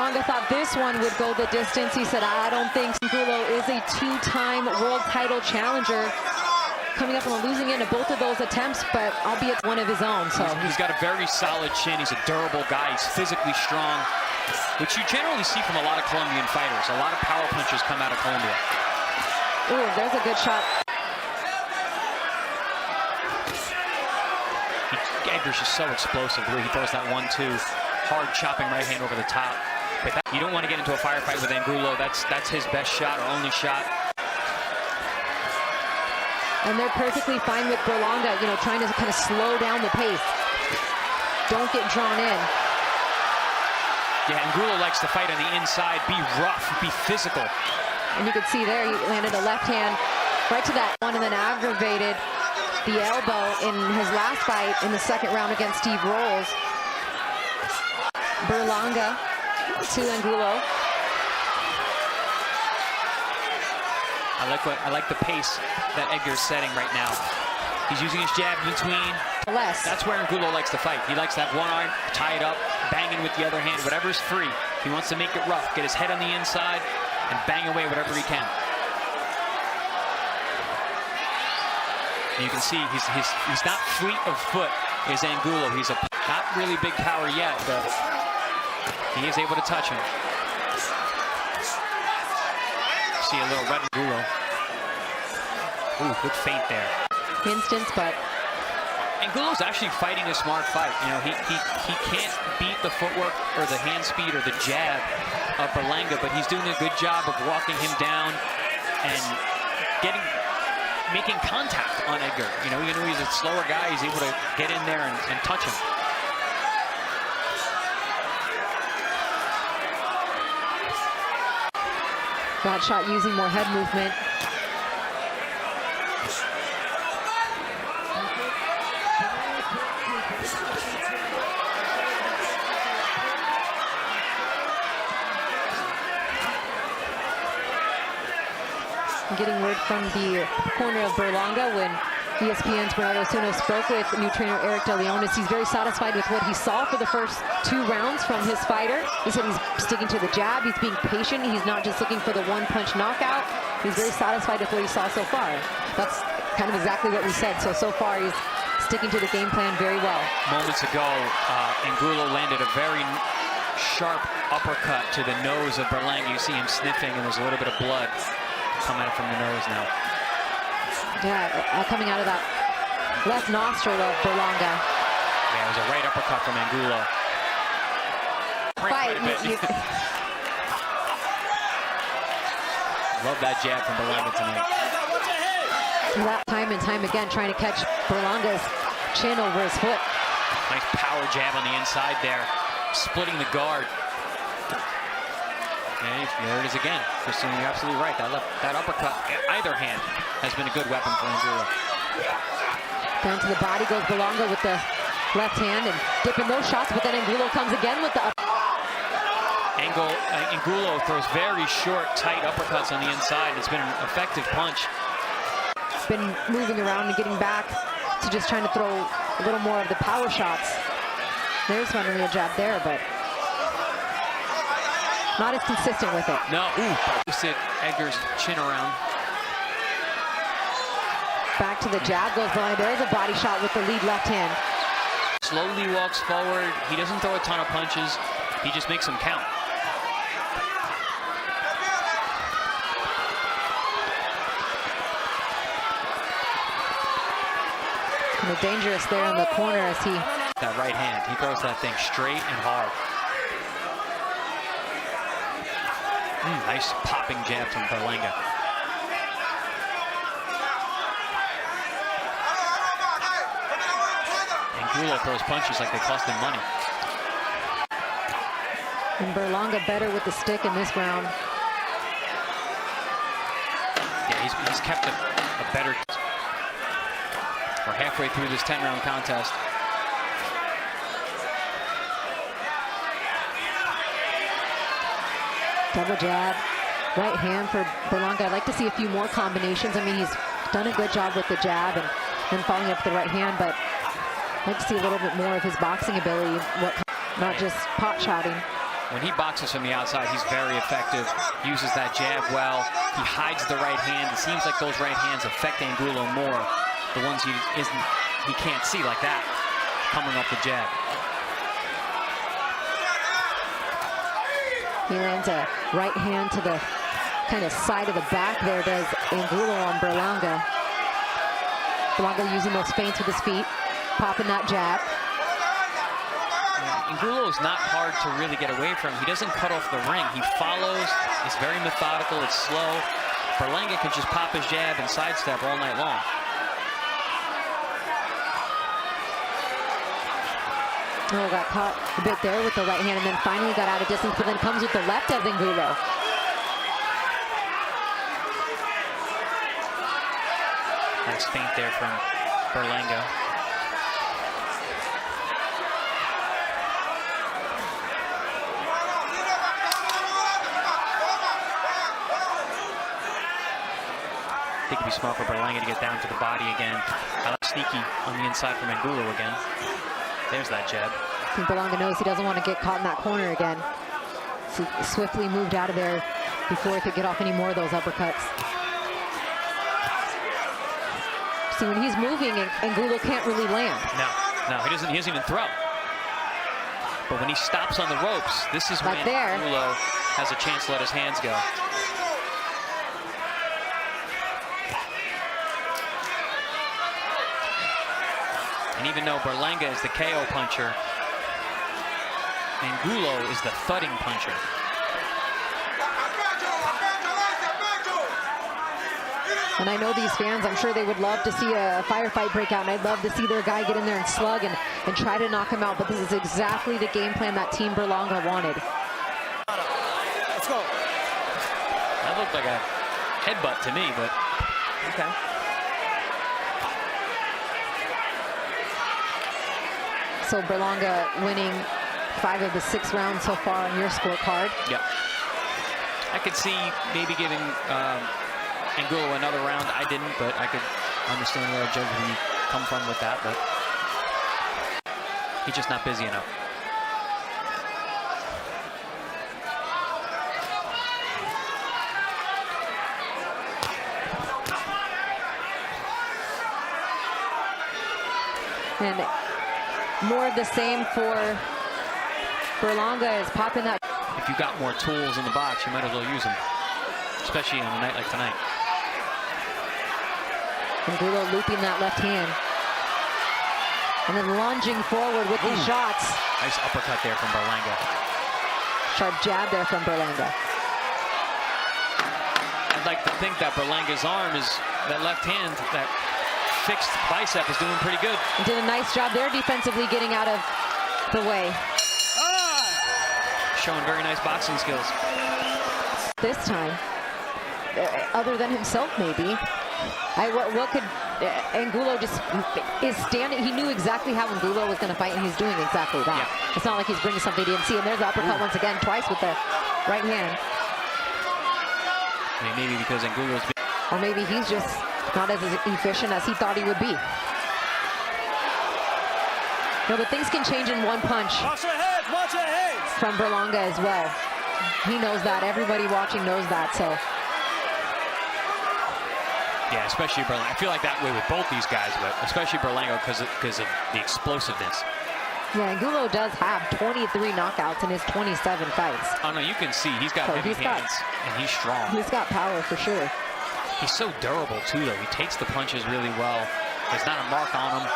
Berlanga thought this one would go the distance. He said, I don't think Angulo is a two-time world title challenger. Coming up on the losing end of both of those attempts, but albeit one of his own. So he's got a very solid chin. He's a durable guy. He's physically strong, which you generally see from a lot of Colombian fighters. A lot of power punches come out of Colombia. Ooh, there's a good shot. Edgar's just so explosive the way he throws that 1-2. Hard chopping right hand over the top. But you don't want to get into a firefight with Angulo. That's his best shot or only shot. And they're perfectly fine with Berlanga, you know, trying to kind of slow down the pace. Don't get drawn in. Yeah, Angulo likes to fight on the inside, be rough, be physical. And you can see there, he landed a left hand right to that one and then aggravated the elbow in his last fight in the second round against Steve Rolls. Berlanga to Angulo. I like the pace that Edgar's setting right now. He's using his jab between. That's where Angulo likes to fight. He likes that one arm, tie it up, banging with the other hand, whatever's free. He wants to make it rough, get his head on the inside, and bang away whatever he can. And you can see he's not fleet of foot is Angulo. He's not really big power yet, but he is able to touch him. See a little red Angulo. Ooh, good feint there. Instance, but Angulo's actually fighting a smart fight. You know, he can't beat the footwork or the hand speed or the jab of Berlanga, but he's doing a good job of walking him down and making contact on Edgar. You know, even though he's a slower guy, he's able to get in there and touch him. that shot using more head movement. Getting word from the corner of Berlanga when ESPN's Bernardo Suno spoke with new trainer Eric De Leonis. He's very satisfied with what he saw for the first 2 rounds from his fighter. He said he's sticking to the jab, he's being patient, he's not just looking for the one-punch knockout. He's very satisfied with what he saw so far. That's kind of exactly what we said. So far he's sticking to the game plan very well. Moments ago, Angulo landed a very sharp uppercut to the nose of Berlanga. You see him sniffing and there's a little bit of blood coming from the nose now. Yeah, coming out of that left nostril of Berlanga. Yeah, it was a right uppercut from Angulo. Love that jab from Berlanga tonight. That time and time again, trying to catch Berlanga's chin over his foot. Nice power jab on the inside there, splitting the guard. And there it is again. Christian, you're absolutely right. That uppercut, either hand, has been a good weapon for Angulo. Down to the body goes Berlanga with the left hand and dipping those shots, but then Angulo comes again with the Angulo throws very short, tight uppercuts on the inside. It's been an effective punch. Been moving around and getting back to just trying to throw a little more of the power shots. There's finally a jab there, but not as consistent with it. No, twisted Edgar's chin around. Back to the jab goes Berlanga. There is a body shot with the lead left hand. Slowly walks forward. He doesn't throw a ton of punches. He just makes them count. Kind of dangerous there in the corner as he... That right hand, he throws that thing straight and hard. Nice popping jab from Berlanga. Angulo throws punches like they cost him money. And Berlanga better with the stick in this round. Yeah, he's kept a better... We're halfway through this 10-round contest. Double jab, right hand for Berlanga. I'd like to see a few more combinations. I mean, he's done a good job with the jab and then following up the right hand, but I'd like to see a little bit more of his boxing ability, not just pot shotting. When he boxes from the outside, he's very effective, uses that jab well. He hides the right hand. It seems like those right hands affect Angulo more. The ones he can't see like that, coming off the jab. He lands a right hand to the kind of side of the back there, does Angulo on Berlanga. Berlanga using those feints with his feet, popping that jab. Angulo is not hard to really get away from. He doesn't cut off the ring. He follows. It's very methodical. It's slow. Berlanga can just pop his jab and sidestep all night long. Oh, got caught a bit there with the right hand and then finally got out of distance, but then comes with the left of Angulo. Nice feint there from Berlanga. I think it'd be smart for Berlanga to get down to the body again. I like sneaky on the inside from Angulo again. There's that jab. I think Berlanga knows he doesn't want to get caught in that corner again. So he swiftly moved out of there before he could get off any more of those uppercuts. See, when he's moving, Angulo can't really land. No, he doesn't even throw. But when he stops on the ropes, this is when Angulo has a chance to let his hands go. And even though Berlanga is the KO puncher, Angulo is the thudding puncher. And I know these fans, I'm sure they would love to see a firefight break out, and I'd love to see their guy get in there and slug and try to knock him out, but this is exactly the game plan that Team Berlanga wanted. Let's go. That looked like a headbutt to me, but okay. So Berlanga winning 5 of the 6 rounds so far on your scorecard. Yep. I could see maybe giving Angulo another round. I didn't, but I could understand where a judge would come from with that, but he's just not busy enough. And more of the same for Berlanga is popping that. If you got more tools in the box, you might as well use them, especially on a night like tonight. Angulo looping that left hand. And then lunging forward with these shots. Nice uppercut there from Berlanga. Sharp jab there from Berlanga. I'd like to think that Berlanga's arm is, that left hand, that fixed bicep is doing pretty good. He did a nice job there defensively getting out of the way. Showing very nice boxing skills. This time, other than himself maybe. What could Angulo just is standing? He knew exactly how Angulo was going to fight, and he's doing exactly that. Yeah. It's not like he's bringing something he didn't see. And there's the uppercut once again, twice with the right hand. I mean, maybe because Angulo's been... Or maybe he's just not as efficient as he thought he would be. No, but things can change in one punch. Watch your head, watch your head. From Berlanga as well. He knows that. Everybody watching knows that. So. Yeah, especially Berlanga. I feel like that way with both these guys, but especially Berlanga because of the explosiveness. Yeah, Angulo does have 23 knockouts in his 27 fights. Oh no, you can see he's got heavy hands and he's strong. He's got power for sure. He's so durable too, though. He takes the punches really well. There's not a mark on him.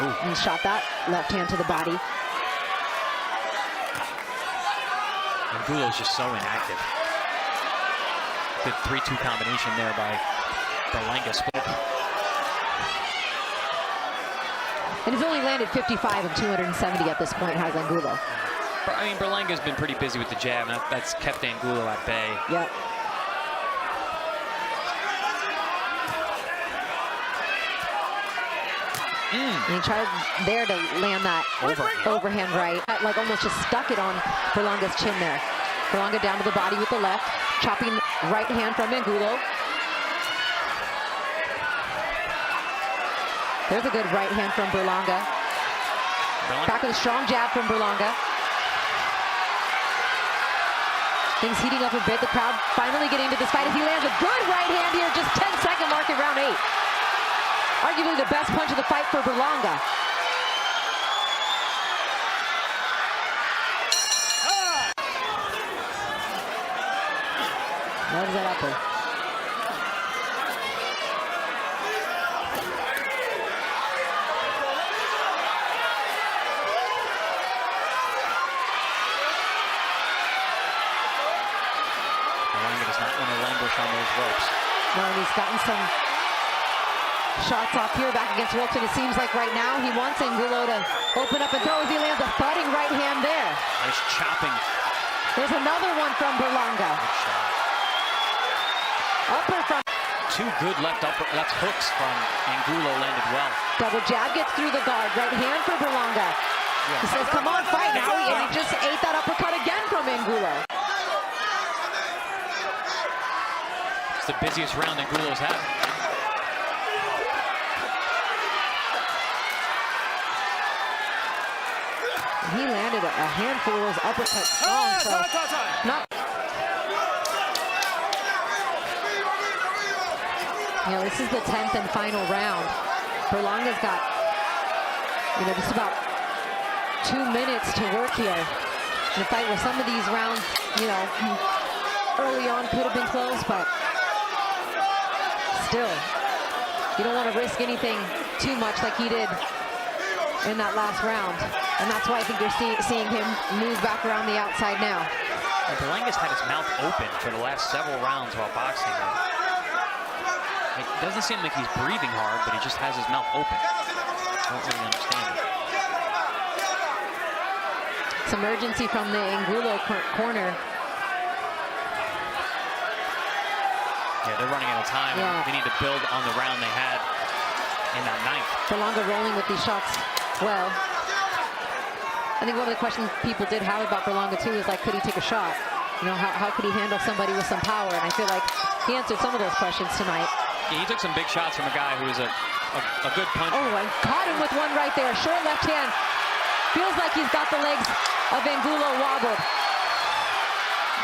Ooh. He shot that left hand to the body. Angulo's just so inactive. Good 3-2 combination there by Berlanga split. And he's only landed 55 of 270 at this point, has Angulo. I mean, Berlanga's been pretty busy with the jab, and that's kept Angulo at bay. Yep. And he tried there to land that overhand right. Like almost just stuck it on Berlanga's chin there. Berlanga down to the body with the left, chopping right hand from Angulo. There's a good right hand from Berlanga. Back with a strong jab from Berlanga. Things heating up a bit. The crowd finally getting into this fight as he lands a good right hand here. Just 10-second mark in round 8. Arguably the best punch of the fight for Berlanga. Loves that upper. Berlanga does not want to languish on those ropes. No, and he's gotten some shots off here back against ropes, and it seems like right now he wants Angulo to open up and throw as he lands a thudding right hand there. Nice chopping. There's another one from Berlanga. Good shot. Upper from... Two good left hooks from Angulo landed well. Double jab gets through the guard. Right hand for Berlanga. He says, come on, fight now. And he just ate that uppercut again from Angulo. It's the busiest round Angulo's had. He landed a handful of those uppercuts strong. So not... You know, this is the 10th and final round. Berlanga's got, you know, just about 2 minutes to work here in the fight, where some of these rounds, you know, early on could have been close, but still, you don't want to risk anything too much like he did in that last round. And that's why I think you're seeing him move back around the outside now. Well, Berlanga's had his mouth open for the last several rounds while boxing. It doesn't seem like he's breathing hard, but he just has his mouth open. I don't really understand it. Some urgency from the Angulo corner. Yeah, they're running out of time. Yeah. They need to build on the round they had in that 9th. Berlanga rolling with these shots well. I think one of the questions people did have about Berlanga too is, like, could he take a shot? You know, how could he handle somebody with some power? And I feel like he answered some of those questions tonight. Yeah, he took some big shots from a guy who is a good puncher. Oh, and caught him with one right there. Short left hand. Feels like he's got the legs of Angulo wobbled.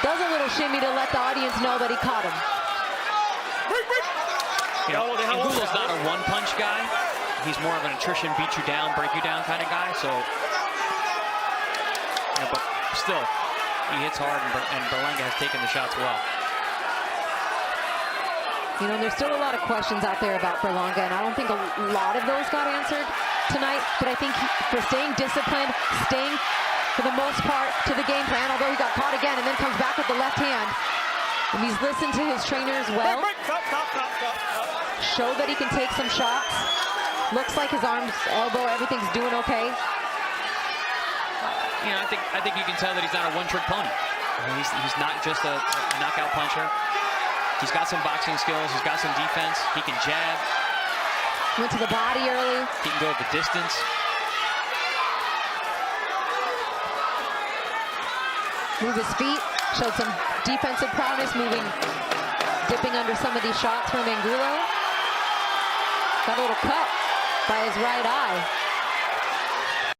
Does a little shimmy to let the audience know that he caught him. You know, Angulo's not a one-punch guy. He's more of an attrition, beat you down, break you down kind of guy. So, you know, but still, he hits hard, and Berlanga has taken the shots well. You know, there's still a lot of questions out there about Berlanga, and I don't think a lot of those got answered tonight. But I think for staying disciplined, staying for the most part to the game plan, although he got caught again and then comes back with the left hand. And he's listened to his trainers well. Show that he can take some shots. Looks like his arms, elbow, everything's doing okay. You know, I think you can tell that he's not a one-trick pony. I mean, he's not just a knockout puncher. He's got some boxing skills. He's got some defense. He can jab. Went to the body early. He can go the distance. Move his feet. Showed some defensive prowess, dipping under some of these shots from Angulo. Got a little cut by his right eye.